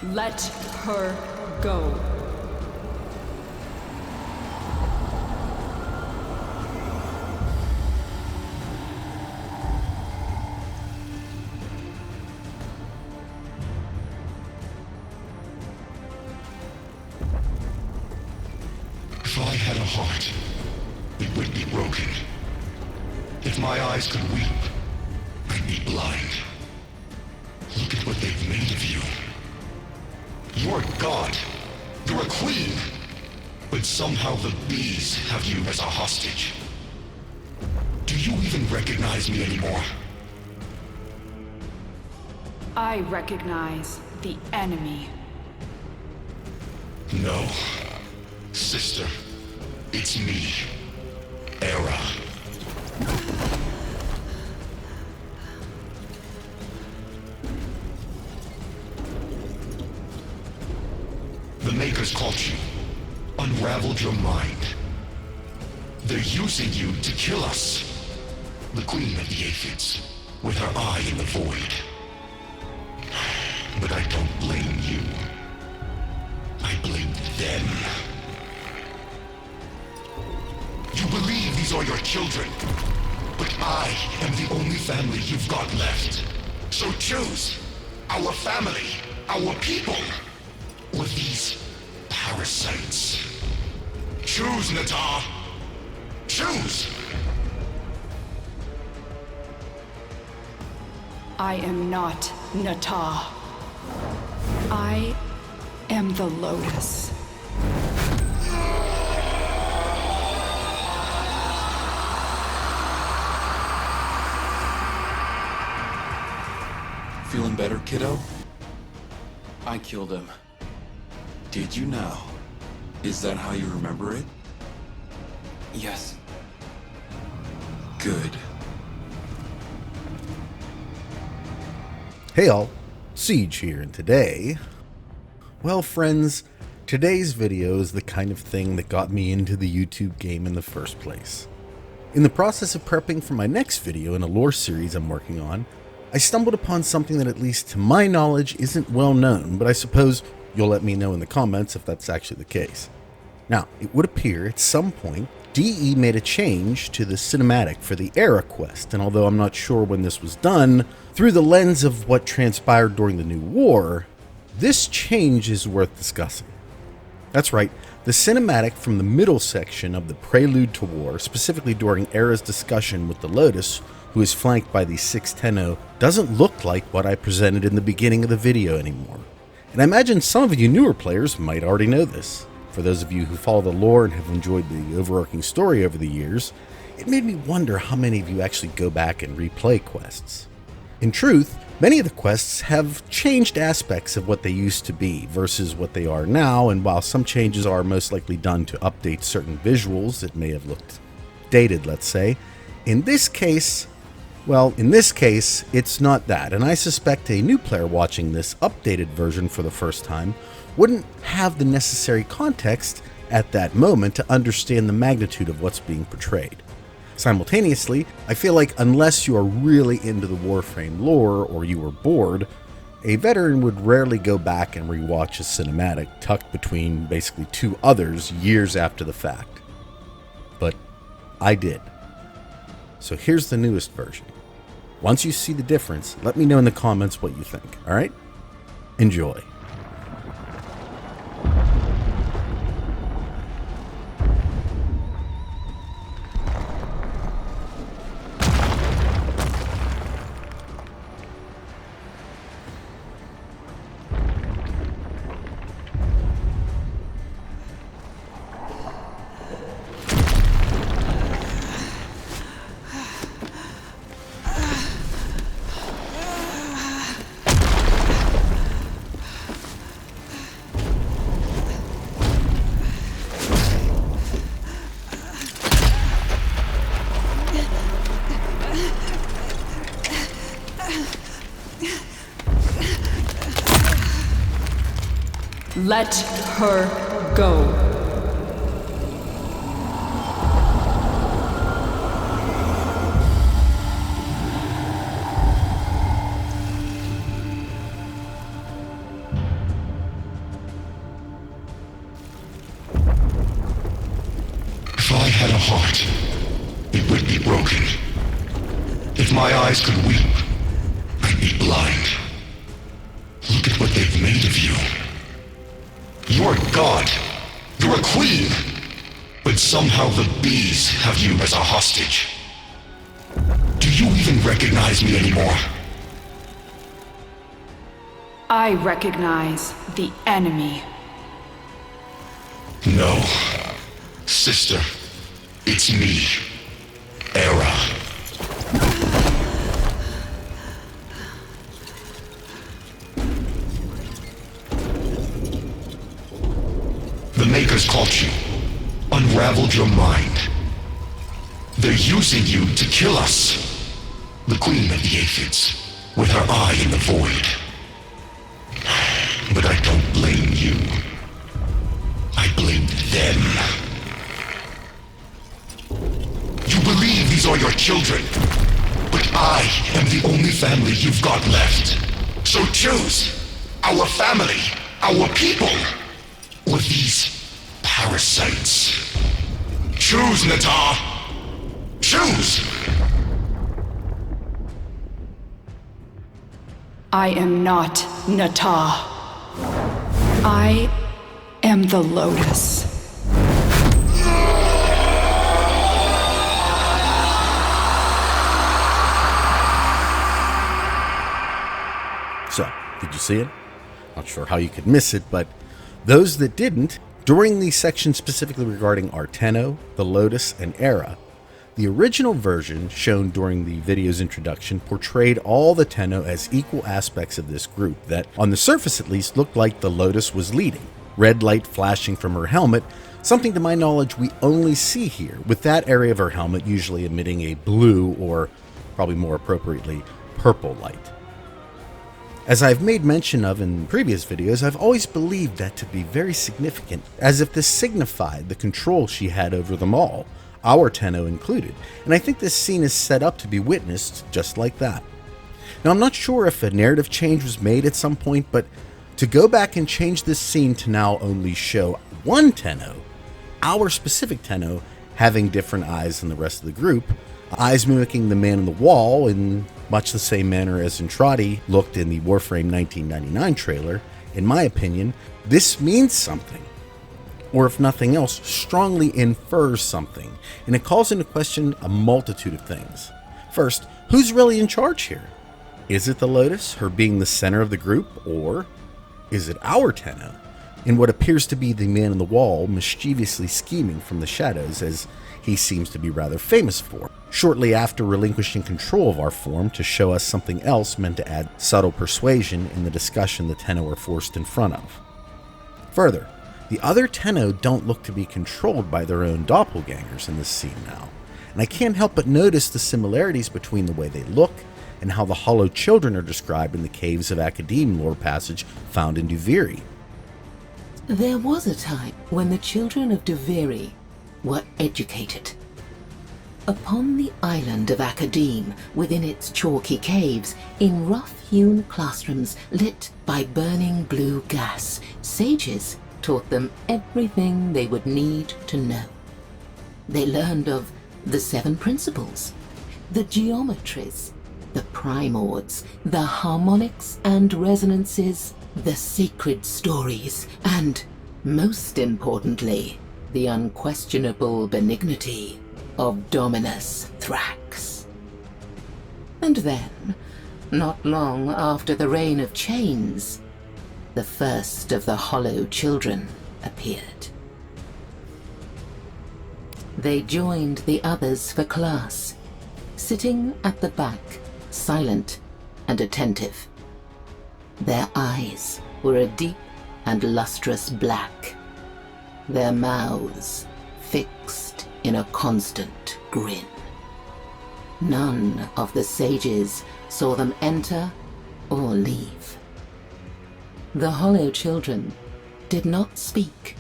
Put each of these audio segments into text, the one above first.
Let her go. If I had a heart, it would be broken. If my eyes could weep, I'd be blind. Look at what they've made of you. You're a god. You're a queen. But somehow the bees have you as a hostage. Do you even recognize me anymore? I recognize the enemy. No. Sister, it's me, Erra. The Makers caught you, unraveled your mind. They're using you to kill us. The Queen of the Aphids, with her eye in the void. But I don't blame you. I blame them. You believe these are your children, but I am the only family you've got left. So choose our family, our people, or these parasites. Choose, Natah. Choose! I am not Natah. I am the Lotus. Feeling better, kiddo? I killed him. Did you now? Is that how you remember it? Yes. Good. Hey all, Siege here, and today, well friends, today's video is the kind of thing that got me into the YouTube game in the first place. In the process of prepping for my next video in a lore series I'm working on, I stumbled upon something that at least to my knowledge isn't well known, but I suppose you'll let me know in the comments if that's actually the case. Now, it would appear at some point, DE made a change to the cinematic for the Erra quest, and although I'm not sure when this was done, through the lens of what transpired during the New War, this change is worth discussing. That's right, the cinematic from the middle section of the Prelude to War, specifically during Erra's discussion with the Lotus, who is flanked by the 610, doesn't look like what I presented in the beginning of the video anymore. And I imagine some of you newer players might already know this. For those of you who follow the lore and have enjoyed the overarching story over the years, it made me wonder how many of you actually go back and replay quests. In truth, many of the quests have changed aspects of what they used to be versus what they are now, and while some changes are most likely done to update certain visuals that may have looked dated, let's say, in this case, it's not that, and I suspect a new player watching this updated version for the first time wouldn't have the necessary context at that moment to understand the magnitude of what's being portrayed. Simultaneously, I feel like unless you are really into the WARFRAME lore or you were bored, a veteran would rarely go back and rewatch a cinematic tucked between basically two others years after the fact. But I did. So here's the newest version. Once you see the difference, let me know in the comments what you think, alright? Enjoy. Let her go. my eyes could weep, I'd be blind. Look at what they've made of you. You're a god. You're a queen. But somehow the bees have you as a hostage. Do you even recognize me anymore? I recognize the enemy. No. Sister, it's me, Erra. The Makers caught you, unraveled your mind. They're using you to kill us. The Queen of the Aphids, with her eye in the void. But I don't blame you. I blame them. You believe these are your children, but I am the only family you've got left. So choose our family, our people, or these parasites. Choose, Natah. Choose! I am not Natah. I am the Lotus. So, did you see it? Not sure how you could miss it, but those that didn't, during the section specifically regarding Arteno, the Lotus, and Erra, the original version shown during the video's introduction portrayed all the Tenno as equal aspects of this group that, on the surface at least, looked like the Lotus was leading. Red light flashing from her helmet, something to my knowledge we only see here, with that area of her helmet usually emitting a blue or, probably more appropriately, purple light. As I've made mention of in previous videos, I've always believed that to be very significant, as if this signified the control she had over them all, our Tenno included, and I think this scene is set up to be witnessed just like that. Now, I'm not sure if a narrative change was made at some point, but to go back and change this scene to now only show one Tenno, our specific Tenno, having different eyes than the rest of the group, eyes mimicking the man on the wall in much the same manner as Entrati looked in the WARFRAME 1999 trailer, in my opinion, this means something. Or if nothing else, strongly infers something, and it calls into question a multitude of things. First, who's really in charge here? Is it the Lotus, her being the center of the group, or is it our Tenno, in what appears to be the man on the wall mischievously scheming from the shadows, as he seems to be rather famous for, shortly after relinquishing control of our form to show us something else meant to add subtle persuasion in the discussion the Tenno are forced in front of. Further, the other Tenno don't look to be controlled by their own doppelgangers in this scene now, and I can't help but notice the similarities between the way they look and how the Hollow Children are described in the Caves of Academe lore passage found in Duviri. There was a time when the children of Duviri were educated. Upon the island of Academe, within its chalky caves, in rough-hewn classrooms lit by burning blue gas, sages taught them everything they would need to know. They learned of the 7 principles, the geometries, the primords, the harmonics and resonances, the sacred stories, and, most importantly, the unquestionable benignity of Dominus Thrax. And then, not long after the reign of chains, the first of the Hollow Children appeared. They joined the others for class, sitting at the back, silent and attentive. Their eyes were a deep and lustrous black, their mouths fixed in a constant grin. None of the sages saw them enter or leave. The Hollow Children did not speak,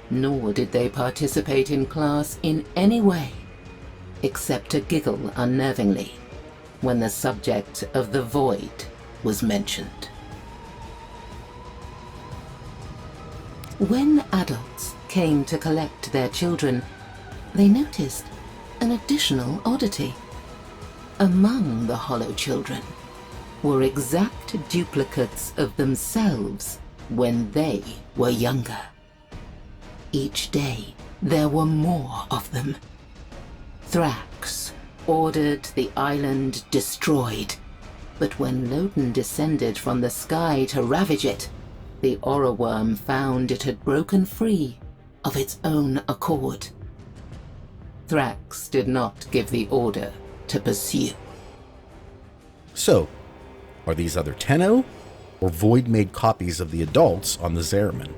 nor did they participate in class in any way, except to giggle unnervingly when the subject of the Void was mentioned. When adults came to collect their children, they noticed an additional oddity. among the Hollow Children were exact duplicates of themselves when they were younger. Each day, there were more of them. Thrax ordered the island destroyed, but when Loden descended from the sky to ravage it, the Aura Worm found it had broken free of its own accord. Thrax did not give the order to pursue. So, are these other Tenno, or Void-made copies of the adults on the Zariman?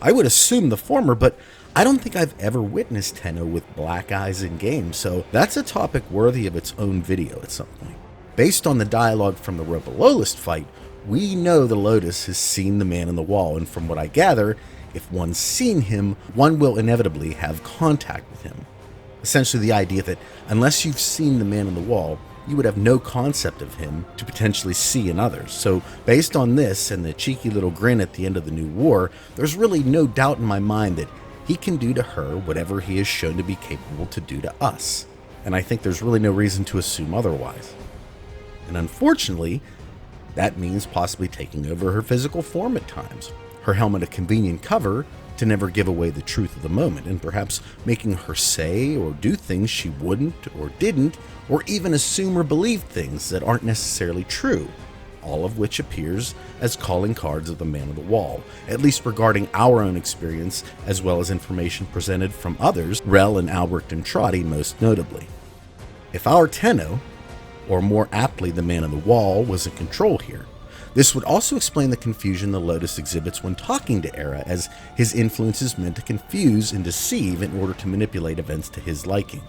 I would assume the former, but I don't think I've ever witnessed Tenno with black eyes in games, so that's a topic worthy of its own video at some point. Based on the dialogue from the Robololist fight, we know the Lotus has seen the man in the wall, and from what I gather, if one's seen him, one will inevitably have contact with him. Essentially the idea that unless you've seen the man in the wall, you would have no concept of him to potentially see in others. So based on this and the cheeky little grin at the end of the new war, there's really no doubt in my mind that he can do to her whatever he is shown to be capable to do to us. And I think there's really no reason to assume otherwise. And unfortunately, that means possibly taking over her physical form at times, her helmet a convenient cover to never give away the truth of the moment, and perhaps making her say or do things she wouldn't or didn't, or even assume or believe things that aren't necessarily true, all of which appears as calling cards of the man of the wall, at least regarding our own experience as well as information presented from others, Rel and Albrecht and Trotty most notably. If our Tenno, or more aptly the man of the wall, was in control here, this would also explain the confusion the Lotus exhibits when talking to Erra, as his influence is meant to confuse and deceive in order to manipulate events to his liking.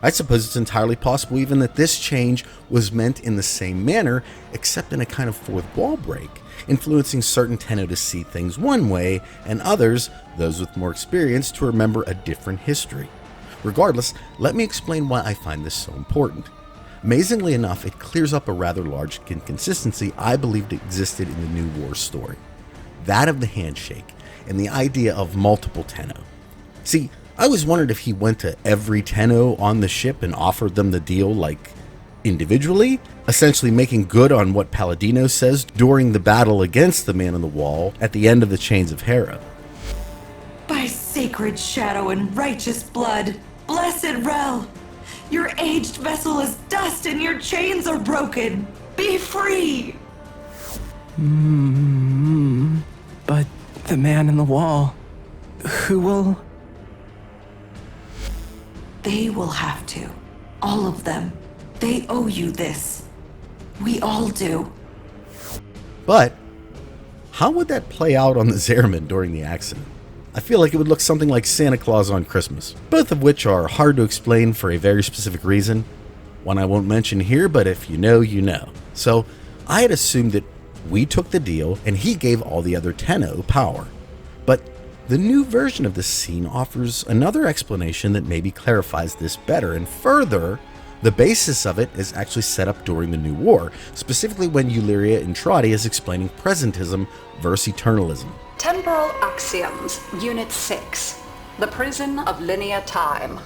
I suppose it's entirely possible even that this change was meant in the same manner, except in a kind of fourth wall break, influencing certain Tenno to see things one way, and others, those with more experience, to remember a different history. Regardless, let me explain why I find this so important. Amazingly enough, it clears up a rather large inconsistency I believed existed in the New War story. That of the handshake, and the idea of multiple Tenno. See, I always wondered if he went to every Tenno on the ship and offered them the deal, like, individually, essentially making good on what Palladino says during the battle against the Man on the Wall at the end of the Chains of Hera. By sacred shadow and righteous blood, blessed Rel! Your aged vessel is dust and your chains are broken. Be free! But the man in the wall, who will... They will have to. All of them. They owe you this. We all do. But how would that play out on the Zariman during the accident? I feel like it would look something like Santa Claus on Christmas, both of which are hard to explain for a very specific reason, one I won't mention here, but if you know, you know. So I had assumed that we took the deal and he gave all the other Tenno power. But the new version of this scene offers another explanation that maybe clarifies this better, and further, the basis of it is actually set up during the New War, specifically when Illyria and Trotty is explaining Presentism versus Eternalism. Temporal Axioms, Unit 6. The Prison of Linear Time.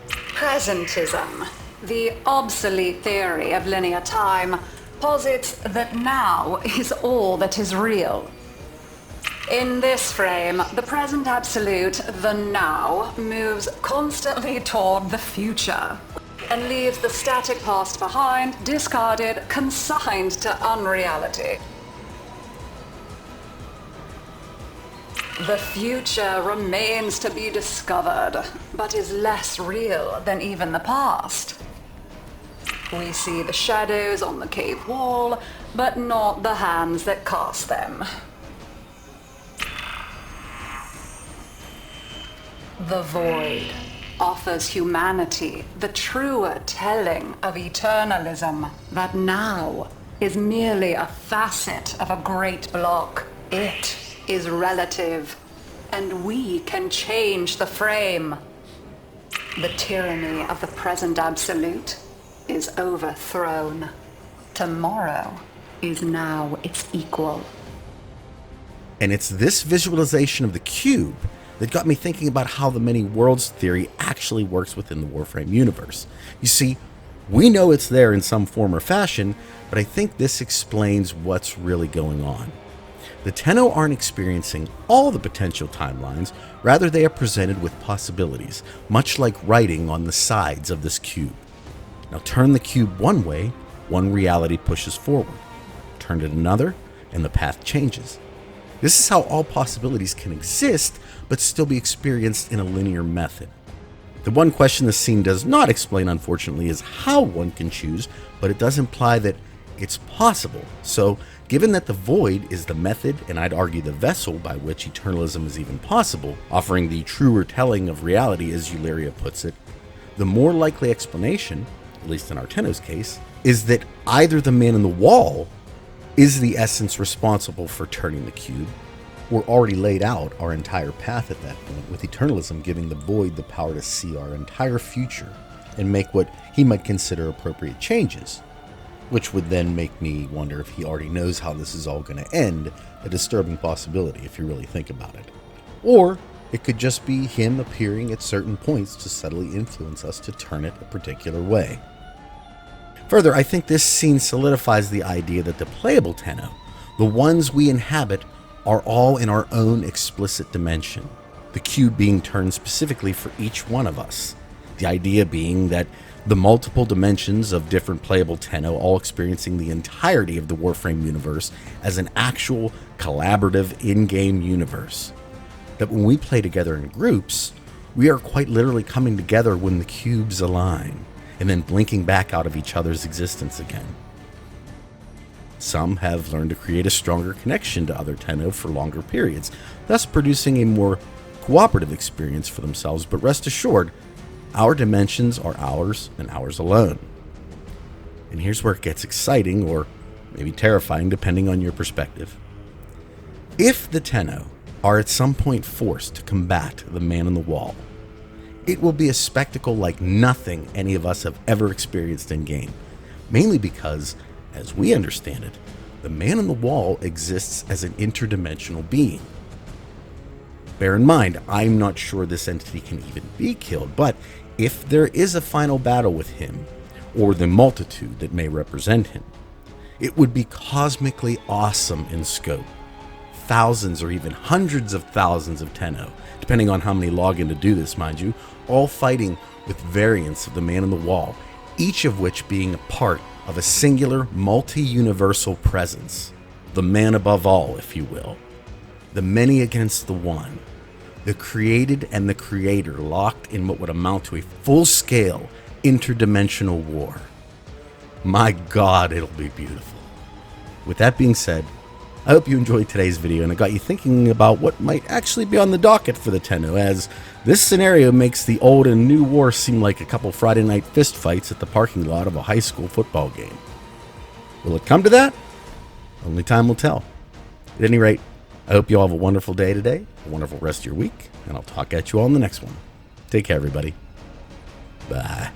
Presentism, the obsolete theory of linear time, posits that now is all that is real. In this frame, the present absolute, the now, moves constantly toward the future and leaves the static past behind, discarded, consigned to unreality. The future remains to be discovered, but is less real than even the past. We see the shadows on the cave wall, but not the hands that cast them. The void offers humanity the truer telling of eternalism, that now is merely a facet of a great block. It is relative, and we can change the frame. The tyranny of the present absolute is overthrown. Tomorrow is now its equal. And it's this visualization of the cube that got me thinking about how the many worlds theory actually works within the Warframe universe. You see, we know it's there in some form or fashion, but I think this explains what's really going on. The Tenno aren't experiencing all the potential timelines, rather they are presented with possibilities, much like writing on the sides of this cube. Now turn the cube one way, one reality pushes forward. Turn it another, and the path changes. This is how all possibilities can exist, but still be experienced in a linear method. The one question this scene does not explain, unfortunately, is how one can choose, but it does imply that it's possible. So, given that the void is the method, and I'd argue the vessel by which eternalism is even possible, offering the truer telling of reality as Eularia puts it, the more likely explanation, at least in our Tenno's case, is that either the man in the wall is the essence responsible for turning the cube, or already laid out our entire path at that point, with eternalism giving the void the power to see our entire future and make what he might consider appropriate changes, which would then make me wonder if he already knows how this is all going to end, a disturbing possibility if you really think about it. Or it could just be him appearing at certain points to subtly influence us to turn it a particular way. Further, I think this scene solidifies the idea that the playable Tenno, the ones we inhabit, are all in our own explicit dimension, the cube being turned specifically for each one of us. The idea being that the multiple dimensions of different playable Tenno all experiencing the entirety of the Warframe universe as an actual collaborative in-game universe. That when we play together in groups, we are quite literally coming together when the cubes align, and then blinking back out of each other's existence again. Some have learned to create a stronger connection to other Tenno for longer periods, thus producing a more cooperative experience for themselves, but rest assured, our dimensions are ours and ours alone. And here's where it gets exciting, or maybe terrifying depending on your perspective. If the Tenno are at some point forced to combat the man on the wall, it will be a spectacle like nothing any of us have ever experienced in game, mainly because, as we understand it, the man on the wall exists as an interdimensional being. Bear in mind, I'm not sure this entity can even be killed, but if there is a final battle with him, or the multitude that may represent him, it would be cosmically awesome in scope. Thousands or even hundreds of thousands of Tenno, depending on how many log in to do this, mind you, all fighting with variants of the man on the wall, each of which being a part of a singular multi-universal presence, the man above all, if you will, the many against the one, the created and the creator locked in what would amount to a full-scale interdimensional war. My God, it'll be beautiful. With that being said, I hope you enjoyed today's video and it got you thinking about what might actually be on the docket for the Tenno, as this scenario makes the old and new war seem like a couple Friday night fist fights at the parking lot of a high school football game. Will it come to that? Only time will tell. At any rate, I hope you all have a wonderful day today, a wonderful rest of your week, and I'll talk at you all in the next one. Take care, everybody. Bye.